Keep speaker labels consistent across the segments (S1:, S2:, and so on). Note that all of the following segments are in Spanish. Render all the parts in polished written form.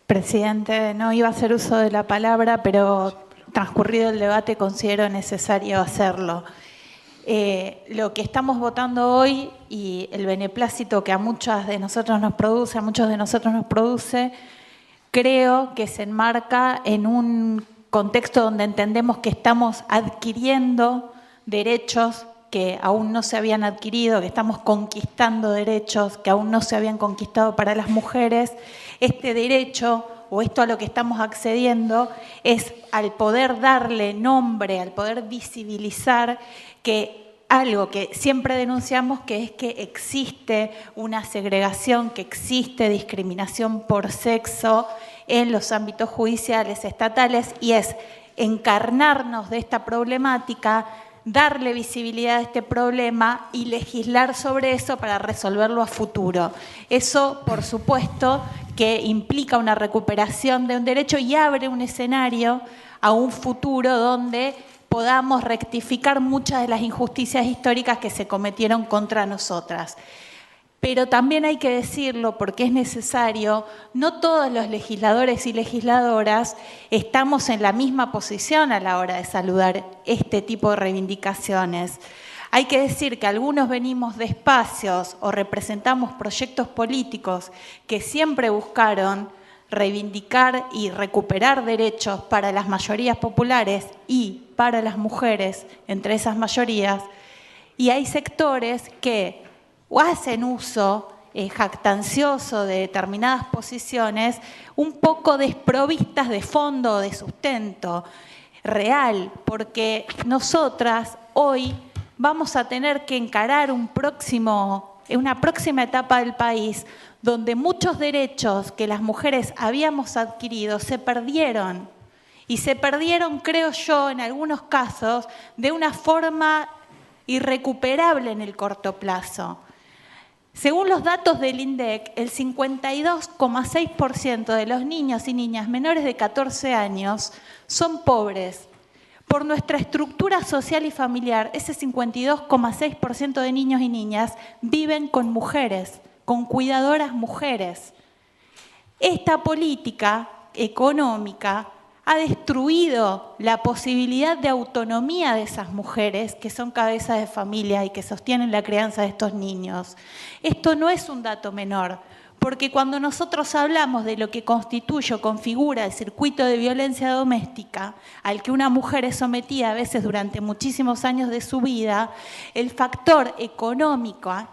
S1: Presidente, no iba a hacer uso de la palabra, pero transcurrido el debate considero necesario hacerlo. Lo que estamos votando hoy y el beneplácito que a muchos de nosotros nos produce, creo que se enmarca en un contexto donde entendemos que estamos adquiriendo derechos que aún no se habían adquirido, que estamos conquistando derechos que aún no se habían conquistado para las mujeres. Este derecho, o esto a lo que estamos accediendo, es al poder darle nombre, al poder visibilizar que algo que siempre denunciamos, que es que existe una segregación, que existe discriminación por sexo en los ámbitos judiciales estatales, y es encarnarnos de esta problemática, darle visibilidad a este problema y legislar sobre eso para resolverlo a futuro. Eso, por supuesto, que implica una recuperación de un derecho y abre un escenario a un futuro donde podamos rectificar muchas de las injusticias históricas que se cometieron contra nosotras. Pero también hay que decirlo porque es necesario, no todos los legisladores y legisladoras estamos en la misma posición a la hora de saludar este tipo de reivindicaciones. Hay que decir que algunos venimos de espacios o representamos proyectos políticos que siempre buscaron reivindicar y recuperar derechos para las mayorías populares y para las mujeres entre esas mayorías, y hay sectores que o hacen uso jactancioso de determinadas posiciones un poco desprovistas de fondo, de sustento real, porque nosotras hoy vamos a tener que encarar una próxima etapa del país donde muchos derechos que las mujeres habíamos adquirido se perdieron. Y se perdieron, creo yo, en algunos casos, de una forma irrecuperable en el corto plazo. Según los datos del INDEC, el 52,6% de los niños y niñas menores de 14 años son pobres. Por nuestra estructura social y familiar, ese 52,6% de niños y niñas viven con mujeres, con cuidadoras mujeres. Esta política económica ha destruido la posibilidad de autonomía de esas mujeres que son cabezas de familia y que sostienen la crianza de estos niños. Esto no es un dato menor, porque cuando nosotros hablamos de lo que constituye o configura el circuito de violencia doméstica al que una mujer es sometida a veces durante muchísimos años de su vida, el factor económico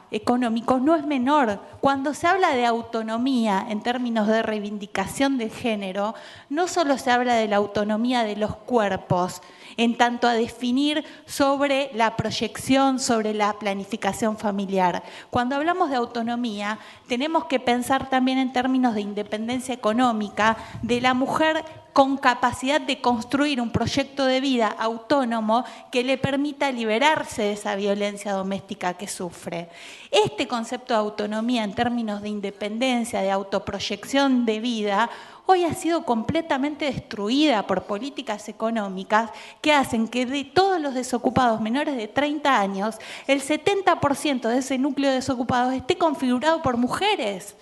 S1: no es menor. Cuando se habla de autonomía en términos de reivindicación de género, no solo se habla de la autonomía de los cuerpos, en tanto a definir sobre la proyección, sobre la planificación familiar. Cuando hablamos de autonomía, tenemos que pensar también en términos de independencia económica de la mujer con capacidad de construir un proyecto de vida autónomo que le permita liberarse de esa violencia doméstica que sufre. Este concepto de autonomía en términos de independencia, de autoproyección de vida, hoy ha sido completamente destruida por políticas económicas que hacen que de todos los desocupados menores de 30 años, el 70% de ese núcleo de desocupados esté configurado por mujeres.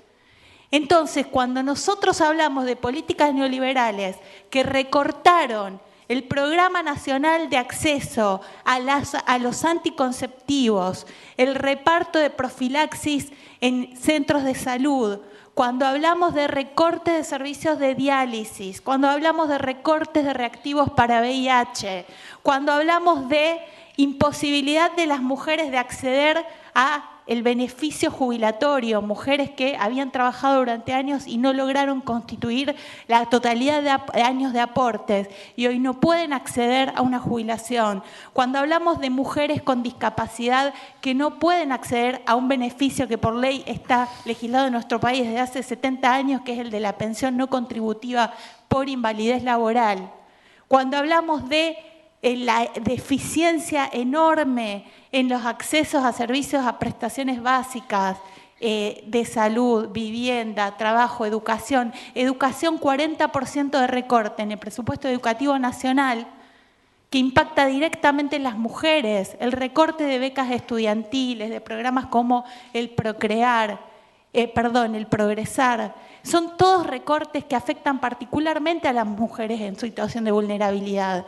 S1: Entonces, cuando nosotros hablamos de políticas neoliberales que recortaron el Programa Nacional de Acceso a los anticonceptivos, el reparto de profilaxis en centros de salud, cuando hablamos de recortes de servicios de diálisis, cuando hablamos de recortes de reactivos para VIH, cuando hablamos de imposibilidad de las mujeres de acceder a el beneficio jubilatorio, mujeres que habían trabajado durante años y no lograron constituir la totalidad de años de aportes y hoy no pueden acceder a una jubilación. Cuando hablamos de mujeres con discapacidad que no pueden acceder a un beneficio que por ley está legislado en nuestro país desde hace 70 años, que es el de la pensión no contributiva por invalidez laboral. Cuando hablamos de la deficiencia enorme en los accesos a servicios, a prestaciones básicas de salud, vivienda, trabajo, educación. Educación, 40% de recorte en el presupuesto educativo nacional, que impacta directamente en las mujeres. El recorte de becas estudiantiles, de programas como el Progresar. Son todos recortes que afectan particularmente a las mujeres en situación de vulnerabilidad.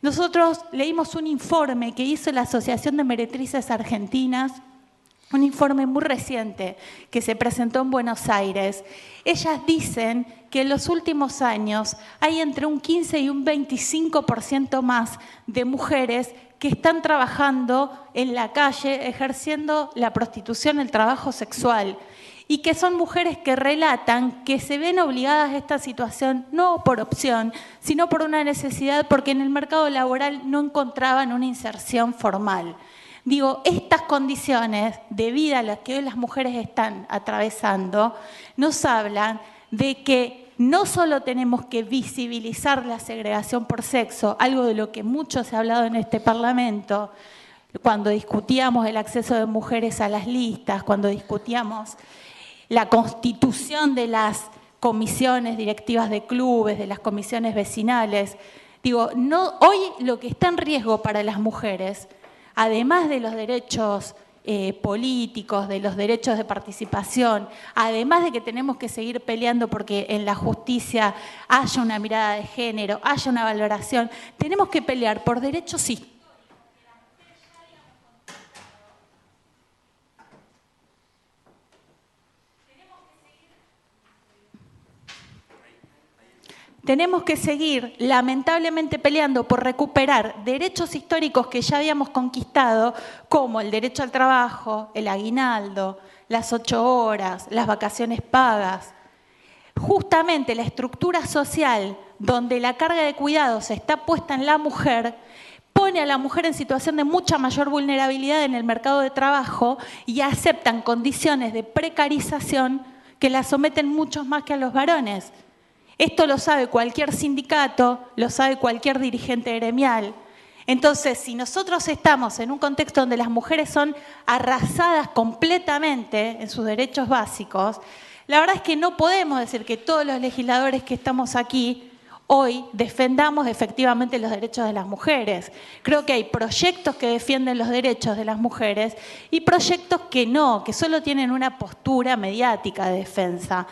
S1: Nosotros leímos un informe que hizo la Asociación de Meretrices Argentinas, un informe muy reciente que se presentó en Buenos Aires. Ellas dicen que en los últimos años hay entre un 15 y un 25% más de mujeres que están trabajando en la calle, ejerciendo la prostitución, el trabajo sexual, y que son mujeres que relatan que se ven obligadas a esta situación no por opción, sino por una necesidad, porque en el mercado laboral no encontraban una inserción formal. Digo, estas condiciones de vida a las que hoy las mujeres están atravesando nos hablan de que no solo tenemos que visibilizar la segregación por sexo, algo de lo que mucho se ha hablado en este Parlamento, cuando discutíamos el acceso de mujeres a las listas, cuando discutíamos la constitución de las comisiones directivas de clubes, de las comisiones vecinales. Digo, hoy lo que está en riesgo para las mujeres, además de los derechos políticos, de los derechos de participación, además de que tenemos que seguir peleando porque en la justicia haya una mirada de género, haya una valoración, tenemos que pelear por derechos históricos. Tenemos que seguir, lamentablemente, peleando por recuperar derechos históricos que ya habíamos conquistado, como el derecho al trabajo, el aguinaldo, las 8 horas, las vacaciones pagas. Justamente la estructura social donde la carga de cuidados está puesta en la mujer, pone a la mujer en situación de mucha mayor vulnerabilidad en el mercado de trabajo y aceptan condiciones de precarización que la someten muchos más que a los varones. Esto lo sabe cualquier sindicato, lo sabe cualquier dirigente gremial. Entonces, si nosotros estamos en un contexto donde las mujeres son arrasadas completamente en sus derechos básicos, la verdad es que no podemos decir que todos los legisladores que estamos aquí hoy defendamos efectivamente los derechos de las mujeres. Creo que hay proyectos que defienden los derechos de las mujeres y proyectos que no, que solo tienen una postura mediática de defensa.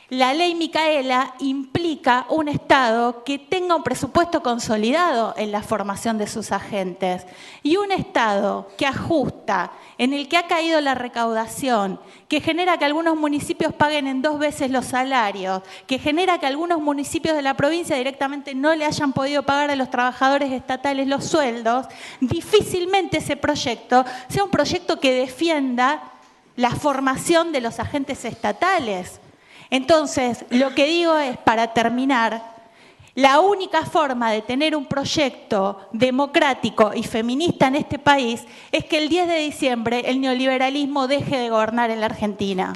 S1: La ley Micaela implica un Estado que tenga un presupuesto consolidado en la formación de sus agentes y un Estado que ajusta, en el que ha caído la recaudación, que genera que algunos municipios paguen en 2 veces los salarios, que genera que algunos municipios de la provincia directamente no le hayan podido pagar a los trabajadores estatales los sueldos. Difícilmente ese proyecto sea un proyecto que defienda la formación de los agentes estatales. Entonces, lo que digo es, para terminar, la única forma de tener un proyecto democrático y feminista en este país es que el 10 de diciembre el neoliberalismo deje de gobernar en la Argentina.